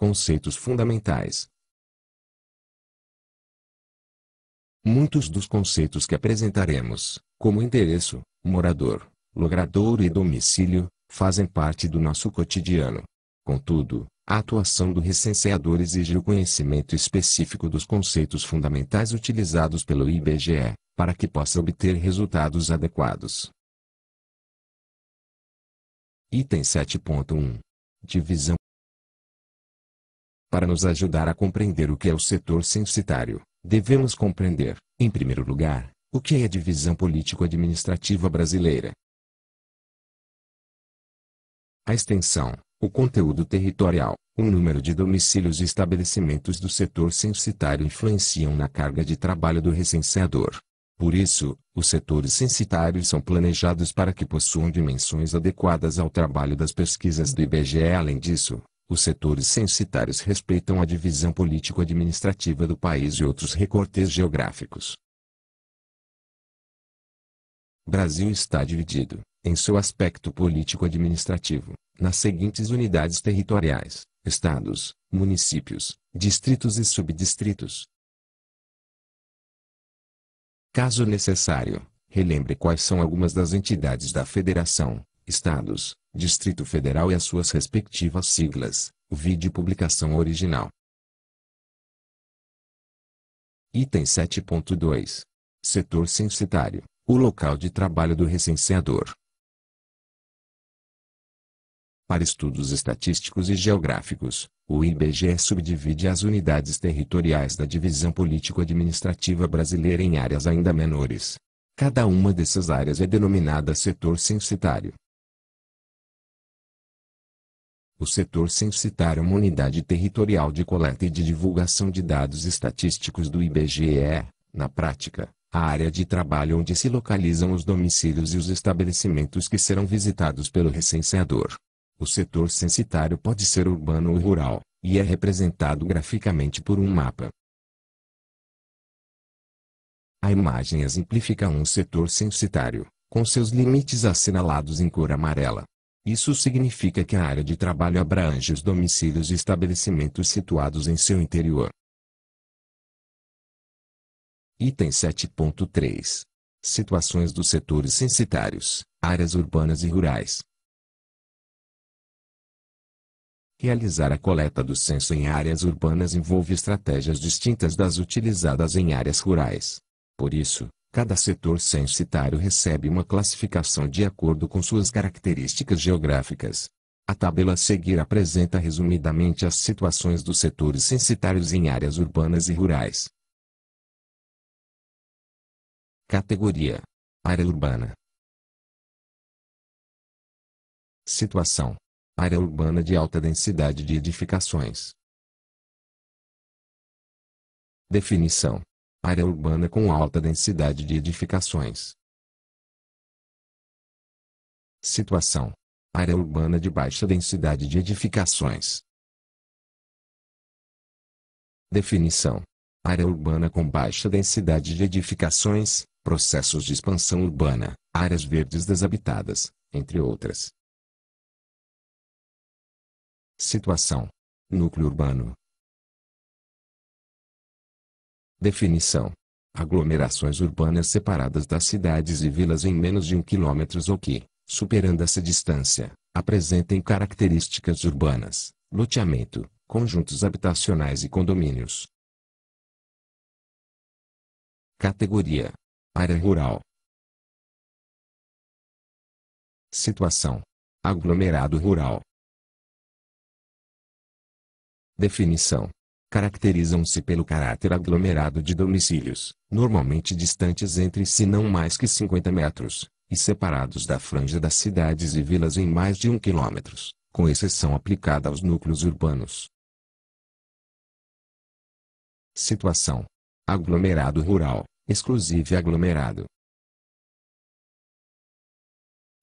Conceitos fundamentais. Muitos dos conceitos que apresentaremos, como endereço, morador, logradouro e domicílio, fazem parte do nosso cotidiano. Contudo, a atuação do recenseador exige o conhecimento específico dos conceitos fundamentais utilizados pelo IBGE, para que possa obter resultados adequados. Item 7.1. Divisão. Para nos ajudar a compreender o que é o setor censitário, devemos compreender, em primeiro lugar, o que é a divisão político-administrativa brasileira. A extensão, o conteúdo territorial, o número de domicílios e estabelecimentos do setor censitário influenciam na carga de trabalho do recenseador. Por isso, os setores censitários são planejados para que possuam dimensões adequadas ao trabalho das pesquisas do IBGE. Além disso, os setores censitários respeitam a divisão político-administrativa do país e outros recortes geográficos. O Brasil está dividido, em seu aspecto político-administrativo, nas seguintes unidades territoriais: estados, municípios, distritos e subdistritos. Caso necessário, relembre quais são algumas das entidades da Federação, estados, Distrito Federal e as suas respectivas siglas. Vide publicação original. Item 7.2. Setor censitário, o local de trabalho do recenseador. Para estudos estatísticos e geográficos, o IBGE subdivide as unidades territoriais da divisão político-administrativa brasileira em áreas ainda menores. Cada uma dessas áreas é denominada setor censitário. O setor censitário é uma unidade territorial de coleta e de divulgação de dados estatísticos do IBGE. Na prática, a área de trabalho onde se localizam os domicílios e os estabelecimentos que serão visitados pelo recenseador. O setor censitário pode ser urbano ou rural, e é representado graficamente por um mapa. A imagem exemplifica um setor censitário, com seus limites assinalados em cor amarela. Isso significa que a área de trabalho abrange os domicílios e estabelecimentos situados em seu interior. Item 7.3. Situações dos setores censitários, áreas urbanas e rurais. Realizar a coleta do censo em áreas urbanas envolve estratégias distintas das utilizadas em áreas rurais. Por isso, cada setor censitário recebe uma classificação de acordo com suas características geográficas. A tabela a seguir apresenta resumidamente as situações dos setores censitários em áreas urbanas e rurais. Categoria: área urbana. Situação: área urbana de alta densidade de edificações. Definição: área urbana com alta densidade de edificações. Situação: área urbana de baixa densidade de edificações. Definição: área urbana com baixa densidade de edificações, processos de expansão urbana, áreas verdes desabitadas, entre outras. Situação: núcleo urbano. Definição: aglomerações urbanas separadas das cidades e vilas em menos de 1 km ou que, superando essa distância, apresentem características urbanas, loteamento, conjuntos habitacionais e condomínios. Categoria: área rural. Situação: aglomerado rural. Definição: caracterizam-se pelo caráter aglomerado de domicílios, normalmente distantes entre si não mais que 50 metros, e separados da franja das cidades e vilas em mais de 1 km, com exceção aplicada aos núcleos urbanos. Situação: aglomerado rural, exclusive aglomerado.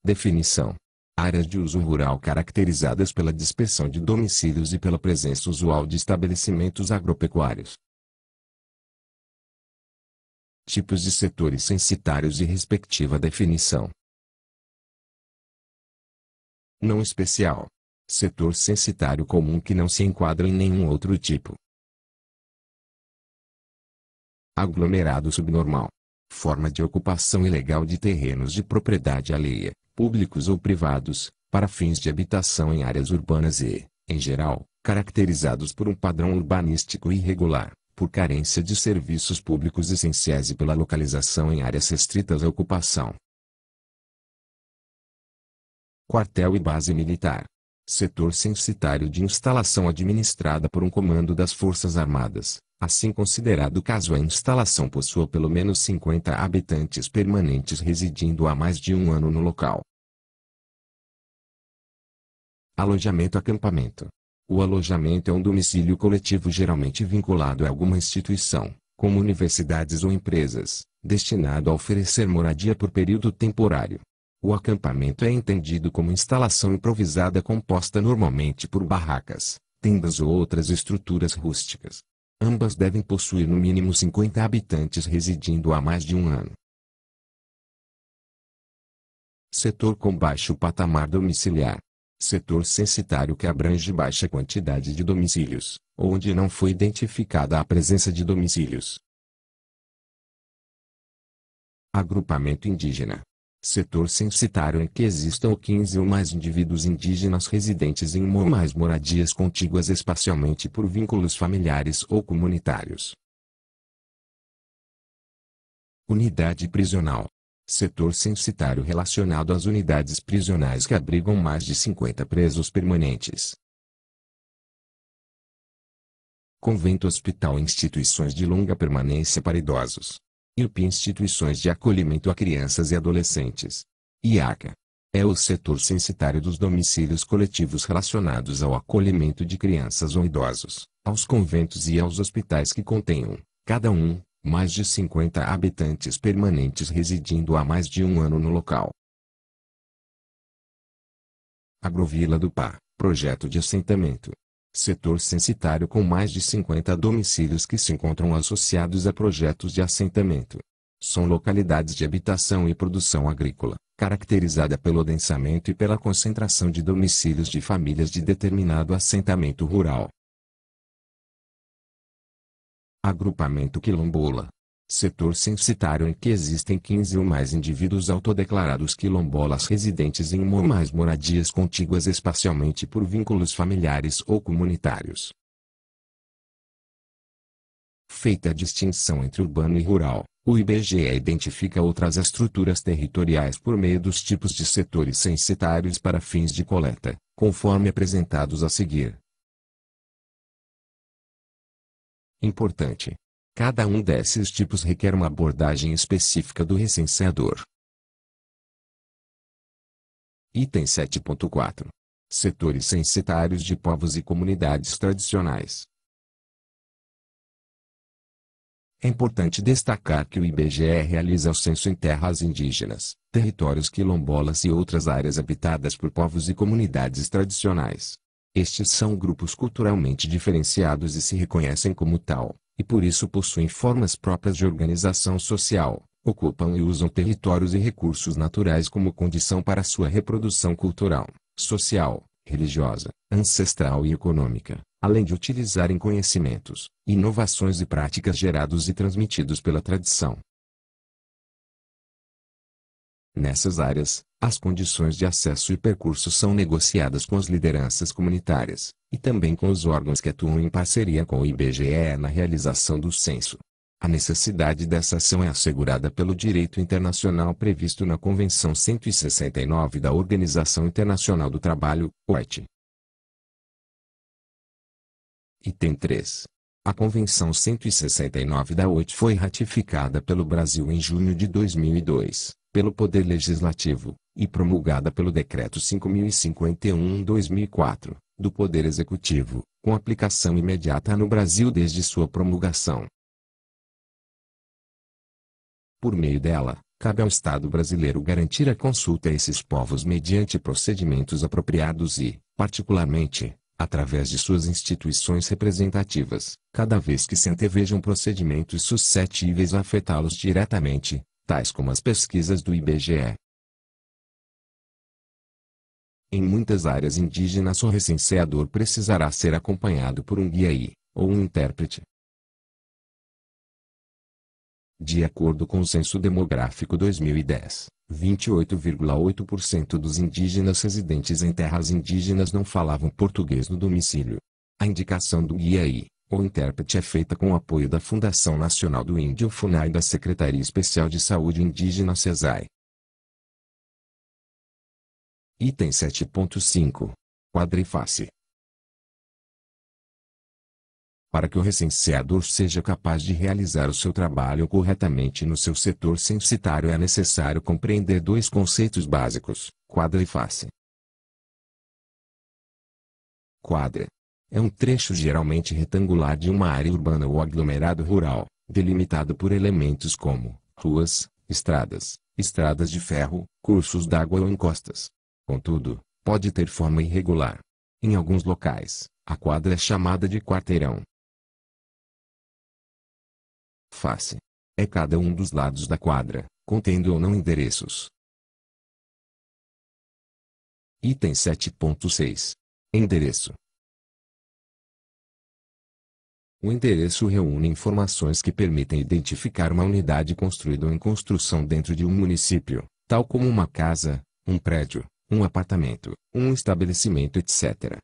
Definição: áreas de uso rural caracterizadas pela dispersão de domicílios e pela presença usual de estabelecimentos agropecuários. Tipos de setores censitários e respectiva definição. Não especial. Setor censitário comum que não se enquadra em nenhum outro tipo. Aglomerado subnormal. Forma de ocupação ilegal de terrenos de propriedade alheia, públicos ou privados, para fins de habitação em áreas urbanas e, em geral, caracterizados por um padrão urbanístico irregular, por carência de serviços públicos essenciais e pela localização em áreas restritas à ocupação. Quartel e base militar. Setor censitário de instalação administrada por um comando das Forças Armadas, assim considerado caso a instalação possua pelo menos 50 habitantes permanentes residindo há mais de um ano no local. Alojamento-acampamento. O alojamento é um domicílio coletivo geralmente vinculado a alguma instituição, como universidades ou empresas, destinado a oferecer moradia por período temporário. O acampamento é entendido como instalação improvisada composta normalmente por barracas, tendas ou outras estruturas rústicas. Ambas devem possuir no mínimo 50 habitantes residindo há mais de um ano. Setor com baixo patamar domiciliar. Setor censitário que abrange baixa quantidade de domicílios, onde não foi identificada a presença de domicílios. Agrupamento indígena. Setor censitário em que existam 15 ou mais indivíduos indígenas residentes em uma ou mais moradias contíguas espacialmente por vínculos familiares ou comunitários. Unidade prisional. Setor censitário relacionado às unidades prisionais que abrigam mais de 50 presos permanentes. Convento hospital instituições de longa permanência para idosos. IUP instituições de acolhimento a crianças e adolescentes. IACA. É o setor censitário dos domicílios coletivos relacionados ao acolhimento de crianças ou idosos, aos conventos e aos hospitais que contenham, cada um, mais de 50 habitantes permanentes residindo há mais de um ano no local. Agrovila do Pá, projeto de assentamento. Setor censitário com mais de 50 domicílios que se encontram associados a projetos de assentamento. São localidades de habitação e produção agrícola, caracterizada pelo adensamento e pela concentração de domicílios de famílias de determinado assentamento rural. Agrupamento quilombola. Setor censitário em que existem 15 ou mais indivíduos autodeclarados quilombolas residentes em uma ou mais moradias contíguas espacialmente por vínculos familiares ou comunitários. Feita a distinção entre urbano e rural, o IBGE identifica outras estruturas territoriais por meio dos tipos de setores censitários para fins de coleta, conforme apresentados a seguir. Importante. Cada um desses tipos requer uma abordagem específica do recenseador. Item 7.4. Setores censitários de povos e comunidades tradicionais. É importante destacar que o IBGE realiza o censo em terras indígenas, territórios quilombolas e outras áreas habitadas por povos e comunidades tradicionais. Estes são grupos culturalmente diferenciados e se reconhecem como tal, e por isso possuem formas próprias de organização social, ocupam e usam territórios e recursos naturais como condição para sua reprodução cultural, social, religiosa, ancestral e econômica, além de utilizarem conhecimentos, inovações e práticas gerados e transmitidos pela tradição. Nessas áreas, as condições de acesso e percurso são negociadas com as lideranças comunitárias, e também com os órgãos que atuam em parceria com o IBGE na realização do censo. A necessidade dessa ação é assegurada pelo direito internacional previsto na Convenção 169 da Organização Internacional do Trabalho, OIT. Item 3. A Convenção 169 da OIT foi ratificada pelo Brasil em junho de 2002. Pelo Poder Legislativo, e promulgada pelo Decreto 5.051/2004, do Poder Executivo, com aplicação imediata no Brasil desde sua promulgação. Por meio dela, cabe ao Estado brasileiro garantir a consulta a esses povos mediante procedimentos apropriados e, particularmente, através de suas instituições representativas, cada vez que se antevejam procedimentos suscetíveis a afetá-los diretamente, tais como as pesquisas do IBGE. Em muitas áreas indígenas o recenseador precisará ser acompanhado por um guia ou um intérprete. De acordo com o Censo Demográfico 2010, 28,8% dos indígenas residentes em terras indígenas não falavam português no domicílio. A indicação do guia ou intérprete é feita com o apoio da Fundação Nacional do Índio FUNAI e da Secretaria Especial de Saúde Indígena SESAI. Item 7.5. Quadra e face. Para que o recenseador seja capaz de realizar o seu trabalho corretamente no seu setor censitário é necessário compreender dois conceitos básicos: quadra e face. Quadra é um trecho geralmente retangular de uma área urbana ou aglomerado rural, delimitado por elementos como ruas, estradas, estradas de ferro, cursos d'água ou encostas. Contudo, pode ter forma irregular. Em alguns locais, a quadra é chamada de quarteirão. Face é cada um dos lados da quadra, contendo ou não endereços. Item 7.6. Endereço. O endereço reúne informações que permitem identificar uma unidade construída ou em construção dentro de um município, tal como uma casa, um prédio, um apartamento, um estabelecimento, etc.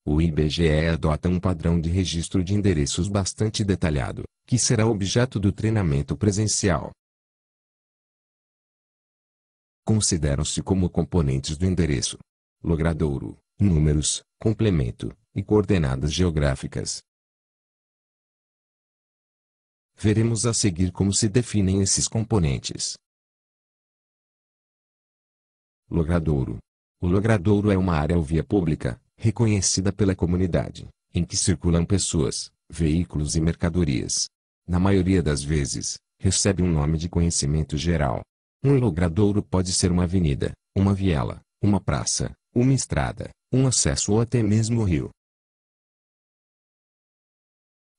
O IBGE adota um padrão de registro de endereços bastante detalhado, que será objeto do treinamento presencial. Consideram-se como componentes do endereço: logradouro, números, complemento e coordenadas geográficas. Veremos a seguir como se definem esses componentes. Logradouro. O logradouro é uma área ou via pública, reconhecida pela comunidade, em que circulam pessoas, veículos e mercadorias. Na maioria das vezes, recebe um nome de conhecimento geral. Um logradouro pode ser uma avenida, uma viela, uma praça, uma estrada, um acesso ou até mesmo o rio.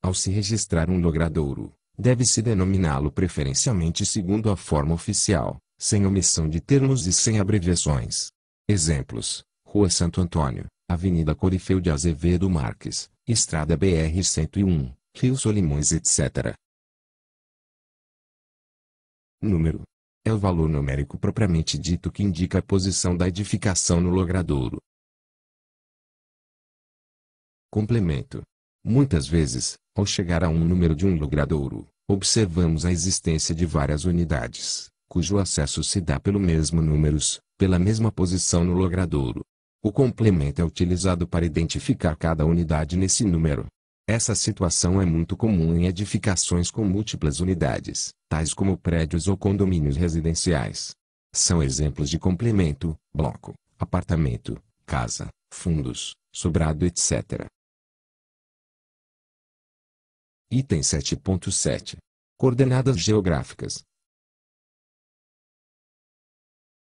Ao se registrar um logradouro, deve-se denominá-lo preferencialmente segundo a forma oficial, sem omissão de termos e sem abreviações. Exemplos: Rua Santo Antônio, Avenida Corifeu de Azevedo Marques, Estrada BR-101, Rio Solimões, etc. Número é o valor numérico propriamente dito que indica a posição da edificação no logradouro. Complemento. Muitas vezes, ao chegar a um número de um logradouro, observamos a existência de várias unidades, cujo acesso se dá pelo mesmo números, pela mesma posição no logradouro. O complemento é utilizado para identificar cada unidade nesse número. Essa situação é muito comum em edificações com múltiplas unidades, tais como prédios ou condomínios residenciais. São exemplos de complemento: bloco, apartamento, casa, fundos, sobrado, etc. Item 7.7. Coordenadas geográficas.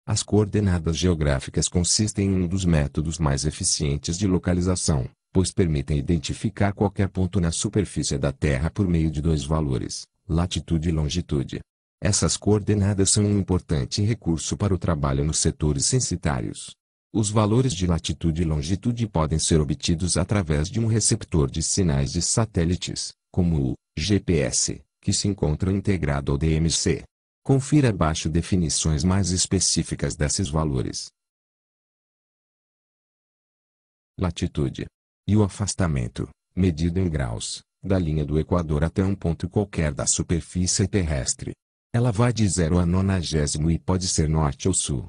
As coordenadas geográficas consistem em um dos métodos mais eficientes de localização, pois permitem identificar qualquer ponto na superfície da Terra por meio de dois valores, latitude e longitude. Essas coordenadas são um importante recurso para o trabalho nos setores censitários. Os valores de latitude e longitude podem ser obtidos através de um receptor de sinais de satélites, como o GPS, que se encontra integrado ao DMC. Confira abaixo definições mais específicas desses valores. Latitude e o afastamento, medido em graus, da linha do Equador até um ponto qualquer da superfície terrestre. Ela vai de 0 a 90 e pode ser norte ou sul.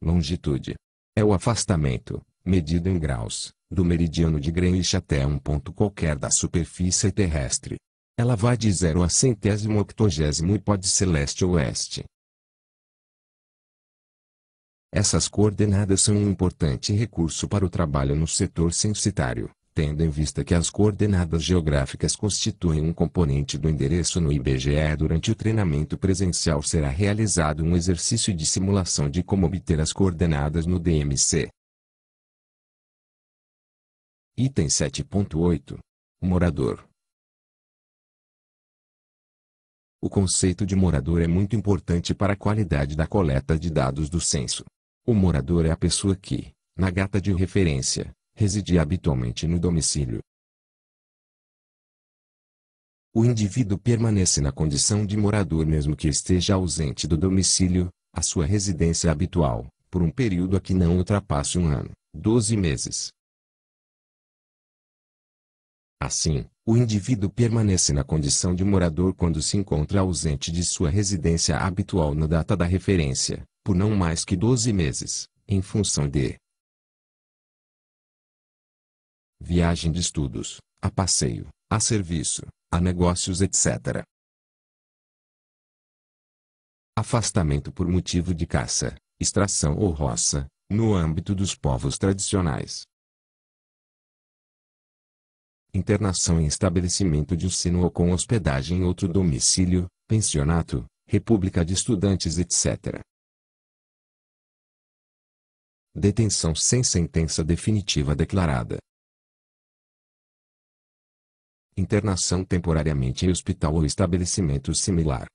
Longitude é o afastamento, medido em graus, do meridiano de Greenwich até um ponto qualquer da superfície terrestre. Ela vai de 0 a 180 e pode ser leste ou oeste. Essas coordenadas são um importante recurso para o trabalho no setor censitário, tendo em vista que as coordenadas geográficas constituem um componente do endereço no IBGE. Durante o treinamento presencial será realizado um exercício de simulação de como obter as coordenadas no DMC. Item 7.8. Morador. O conceito de morador é muito importante para a qualidade da coleta de dados do censo. O morador é a pessoa que, na data de referência, residia habitualmente no domicílio. O indivíduo permanece na condição de morador mesmo que esteja ausente do domicílio, a sua residência habitual, por um período a que não ultrapasse um ano, 12 meses. Assim, o indivíduo permanece na condição de morador quando se encontra ausente de sua residência habitual na data da referência, por não mais que 12 meses, em função de viagem de estudos, a passeio, a serviço, a negócios, etc. Afastamento por motivo de caça, extração ou roça, no âmbito dos povos tradicionais. Internação em estabelecimento de ensino ou com hospedagem em outro domicílio, pensionato, república de estudantes, etc. Detenção sem sentença definitiva declarada. Internação temporariamente em hospital ou estabelecimento similar.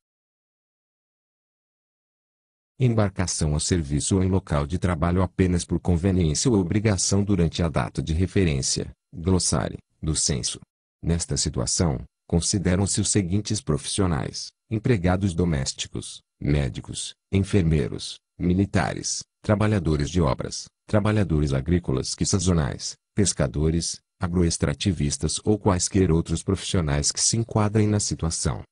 Embarcação a serviço ou em local de trabalho apenas por conveniência ou obrigação durante a data de referência, glossário, do censo. Nesta situação, consideram-se os seguintes profissionais: empregados domésticos, médicos, enfermeiros, militares, trabalhadores de obras, trabalhadores agrícolas que sazonais, pescadores, agroextrativistas ou quaisquer outros profissionais que se enquadrem na situação.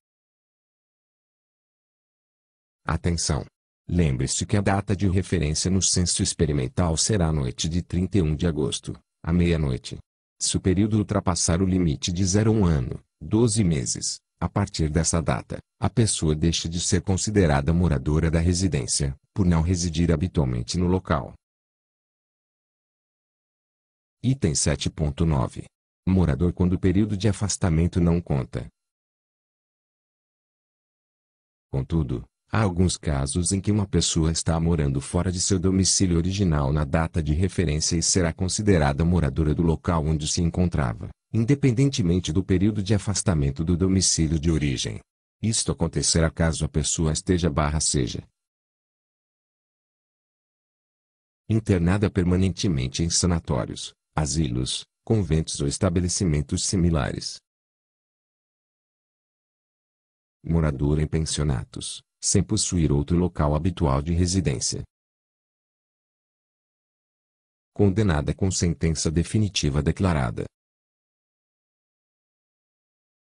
Atenção! Lembre-se que a data de referência no censo experimental será a noite de 31 de agosto, à meia-noite. Se o período ultrapassar o limite de 0 a 1 ano, 12 meses, a partir dessa data, a pessoa deixa de ser considerada moradora da residência, por não residir habitualmente no local. Item 7.9. Morador quando o período de afastamento não conta. Contudo, há alguns casos em que uma pessoa está morando fora de seu domicílio original na data de referência e será considerada moradora do local onde se encontrava, independentemente do período de afastamento do domicílio de origem. Isto acontecerá caso a pessoa seja internada permanentemente em sanatórios, asilos, conventos ou estabelecimentos similares. Moradora em pensionatos, sem possuir outro local habitual de residência. Condenada com sentença definitiva declarada.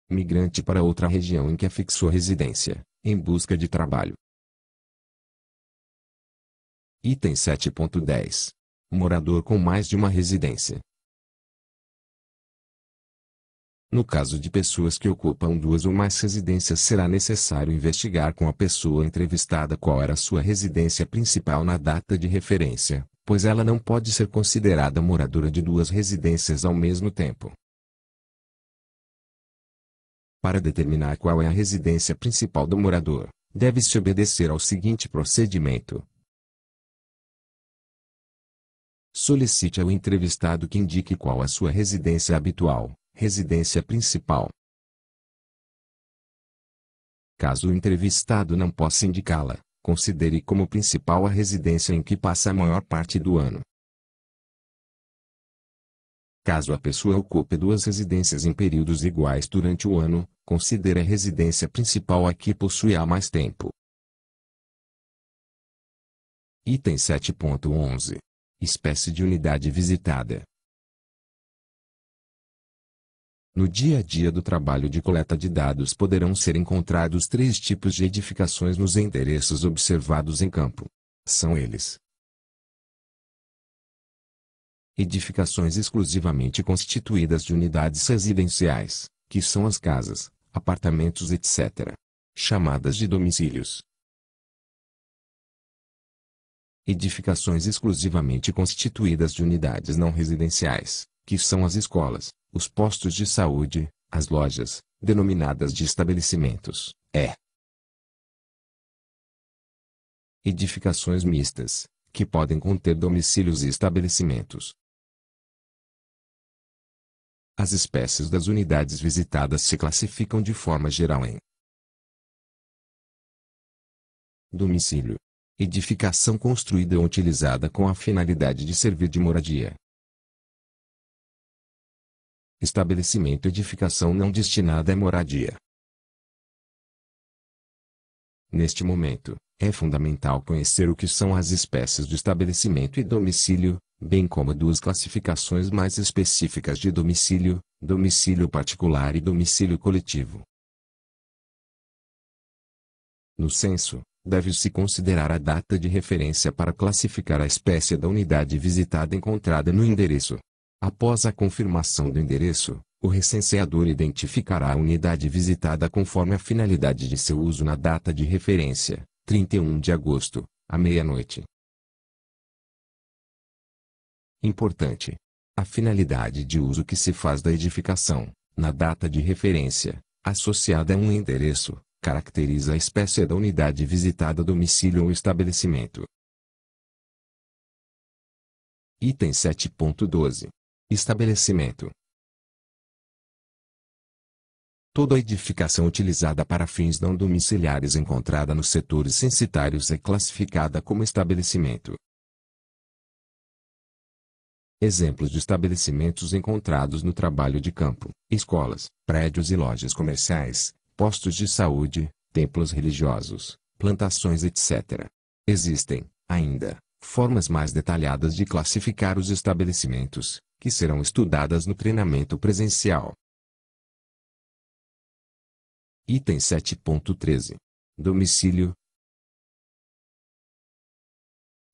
Migrante para outra região em que afixou residência, em busca de trabalho. Item 7.10. Morador com mais de uma residência. No caso de pessoas que ocupam 2 ou mais residências, será necessário investigar com a pessoa entrevistada qual era sua residência principal na data de referência, pois ela não pode ser considerada moradora de 2 residências ao mesmo tempo. Para determinar qual é a residência principal do morador, deve-se obedecer ao seguinte procedimento. Solicite ao entrevistado que indique qual a sua residência habitual, residência principal. Caso o entrevistado não possa indicá-la, considere como principal a residência em que passa a maior parte do ano. Caso a pessoa ocupe 2 residências em períodos iguais durante o ano, considere a residência principal a que possui há mais tempo. Item 7.11. Espécie de unidade visitada. No dia a dia do trabalho de coleta de dados poderão ser encontrados 3 tipos de edificações nos endereços observados em campo. São eles: edificações exclusivamente constituídas de unidades residenciais, que são as casas, apartamentos, etc., chamadas de domicílios. Edificações exclusivamente constituídas de unidades não residenciais, que são as escolas, os postos de saúde, as lojas, denominadas de estabelecimentos, edificações mistas, que podem conter domicílios e estabelecimentos. As espécies das unidades visitadas se classificam de forma geral em Domicílio. Edificação construída ou utilizada com a finalidade de servir de moradia. Estabelecimento. Edificação não destinada à moradia. Neste momento, é fundamental conhecer o que são as espécies de estabelecimento e domicílio, bem como duas classificações mais específicas de domicílio: domicílio particular e domicílio coletivo. No censo, deve-se considerar a data de referência para classificar a espécie da unidade visitada encontrada no endereço. Após a confirmação do endereço, o recenseador identificará a unidade visitada conforme a finalidade de seu uso na data de referência, 31 de agosto, à meia-noite. Importante: a finalidade de uso que se faz da edificação, na data de referência, associada a um endereço, caracteriza a espécie da unidade visitada, domicílio ou estabelecimento. Item 7.12. Estabelecimento. Toda edificação utilizada para fins não domiciliares encontrada nos setores censitários é classificada como estabelecimento. Exemplos de estabelecimentos encontrados no trabalho de campo: escolas, prédios e lojas comerciais, postos de saúde, templos religiosos, plantações, etc. Existem, ainda, formas mais detalhadas de classificar os estabelecimentos, que serão estudadas no treinamento presencial. Item 7.13. Domicílio.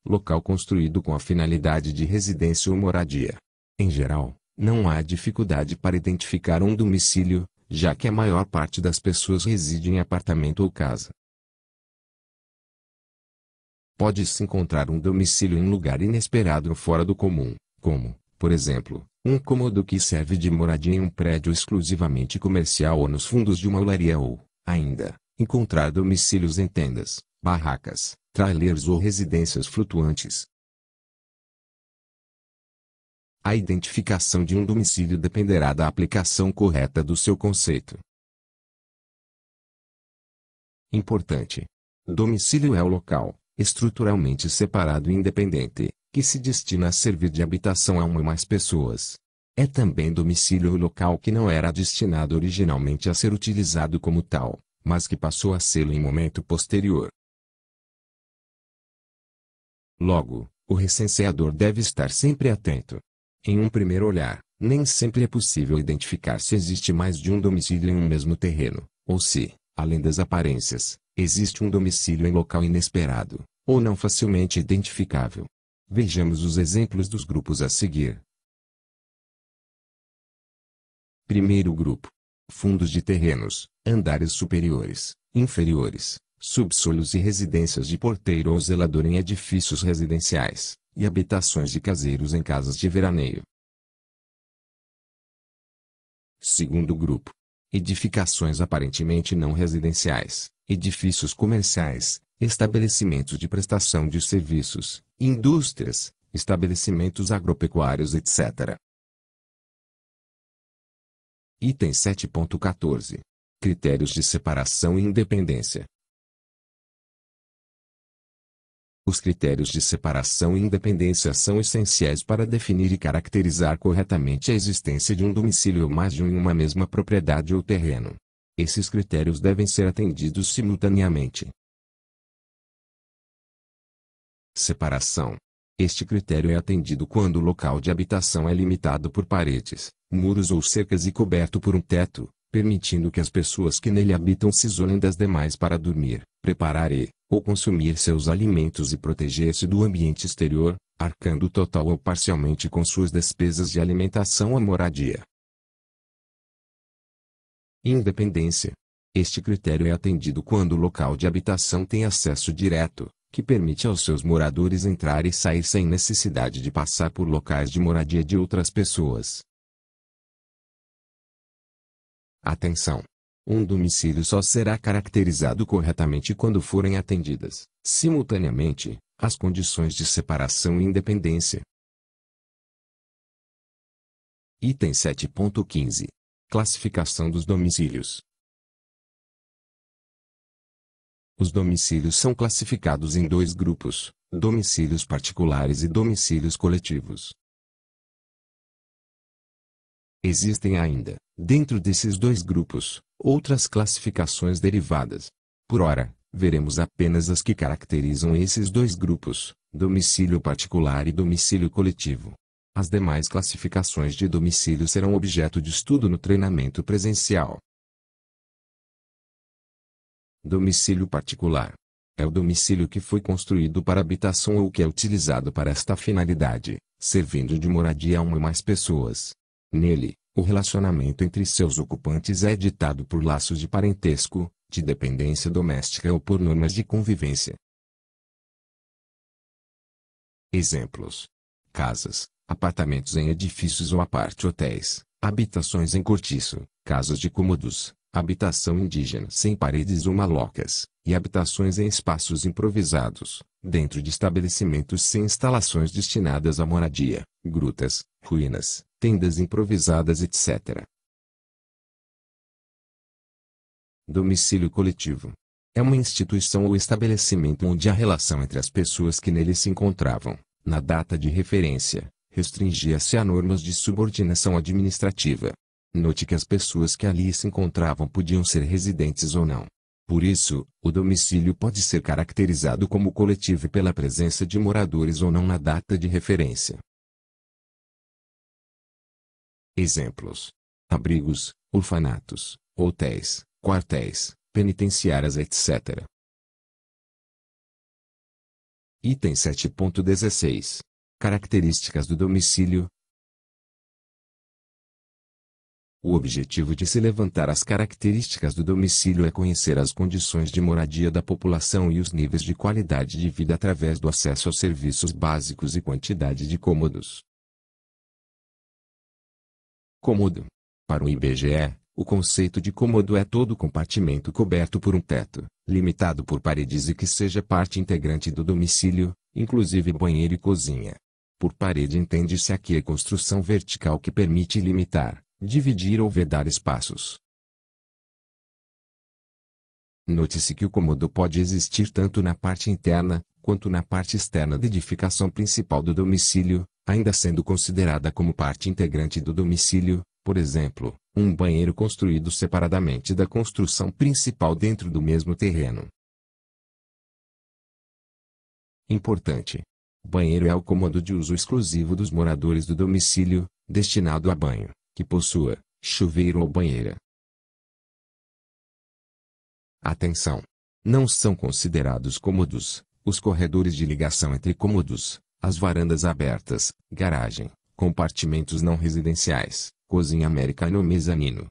Local construído com a finalidade de residência ou moradia. Em geral, não há dificuldade para identificar um domicílio, já que a maior parte das pessoas reside em apartamento ou casa. Pode-se encontrar um domicílio em lugar inesperado ou fora do comum, como, por exemplo, um cômodo que serve de moradia em um prédio exclusivamente comercial ou nos fundos de uma olaria, ou, ainda, encontrar domicílios em tendas, barracas, trailers ou residências flutuantes. A identificação de um domicílio dependerá da aplicação correta do seu conceito. Importante: domicílio é o local, estruturalmente separado e independente, que se destina a servir de habitação a uma ou mais pessoas. É também domicílio o local que não era destinado originalmente a ser utilizado como tal, mas que passou a sê-lo em momento posterior. Logo, o recenseador deve estar sempre atento. Em um primeiro olhar, nem sempre é possível identificar se existe mais de um domicílio em um mesmo terreno, ou se, além das aparências, existe um domicílio em local inesperado, ou não facilmente identificável. Vejamos os exemplos dos grupos a seguir. Primeiro grupo: fundos de terrenos, andares superiores, inferiores, subsolos e residências de porteiro ou zelador em edifícios residenciais, e habitações de caseiros em casas de veraneio. Segundo grupo: edificações aparentemente não residenciais, edifícios comerciais, estabelecimentos de prestação de serviços, indústrias, estabelecimentos agropecuários, etc. Item 7.14. Critérios de separação e independência. Os critérios de separação e independência são essenciais para definir e caracterizar corretamente a existência de um domicílio ou mais de um em uma mesma propriedade ou terreno. Esses critérios devem ser atendidos simultaneamente. Separação. Este critério é atendido quando o local de habitação é limitado por paredes, muros ou cercas e coberto por um teto, permitindo que as pessoas que nele habitam se isolem das demais para dormir, preparar ou consumir seus alimentos e proteger-se do ambiente exterior, arcando total ou parcialmente com suas despesas de alimentação ou moradia. Independência. Este critério é atendido quando o local de habitação tem acesso direto, que permite aos seus moradores entrar e sair sem necessidade de passar por locais de moradia de outras pessoas. Atenção! Um domicílio só será caracterizado corretamente quando forem atendidas, simultaneamente, as condições de separação e independência. Item 7.15. Classificação dos domicílios. Os domicílios são classificados em dois grupos: domicílios particulares e domicílios coletivos. Existem ainda, dentro desses dois grupos, outras classificações derivadas. Por ora, veremos apenas as que caracterizam esses dois grupos: domicílio particular e domicílio coletivo. As demais classificações de domicílio serão objeto de estudo no treinamento presencial. Domicílio particular é o domicílio que foi construído para habitação ou que é utilizado para esta finalidade, servindo de moradia a uma ou mais pessoas. Nele, o relacionamento entre seus ocupantes é ditado por laços de parentesco, de dependência doméstica ou por normas de convivência. Exemplos: casas, apartamentos em edifícios ou apart-hotéis, habitações em cortiço, casas de cômodos, habitação indígena sem paredes ou malocas, e habitações em espaços improvisados, dentro de estabelecimentos sem instalações destinadas à moradia, grutas, ruínas, tendas improvisadas, etc. Domicílio coletivo é uma instituição ou estabelecimento onde a relação entre as pessoas que nele se encontravam, na data de referência, restringia-se a normas de subordinação administrativa. Note que as pessoas que ali se encontravam podiam ser residentes ou não. Por isso, o domicílio pode ser caracterizado como coletivo pela presença de moradores ou não na data de referência. Exemplos: abrigos, orfanatos, hotéis, quartéis, penitenciárias, etc. Item 7.16. Características do domicílio. O objetivo de se levantar as características do domicílio é conhecer as condições de moradia da população e os níveis de qualidade de vida através do acesso aos serviços básicos e quantidade de cômodos. Cômodo. Para o IBGE, o conceito de cômodo é todo compartimento coberto por um teto, limitado por paredes e que seja parte integrante do domicílio, inclusive banheiro e cozinha. Por parede entende-se aqui a construção vertical que permite limitar, dividir ou vedar espaços. Note-se que o cômodo pode existir tanto na parte interna, quanto na parte externa da edificação principal do domicílio, ainda sendo considerada como parte integrante do domicílio, por exemplo, um banheiro construído separadamente da construção principal dentro do mesmo terreno. Importante: banheiro é o cômodo de uso exclusivo dos moradores do domicílio, destinado a banho, que possua chuveiro ou banheira. Atenção! Não são considerados cômodos os corredores de ligação entre cômodos, as varandas abertas, garagem, compartimentos não residenciais, cozinha americana ou mezanino,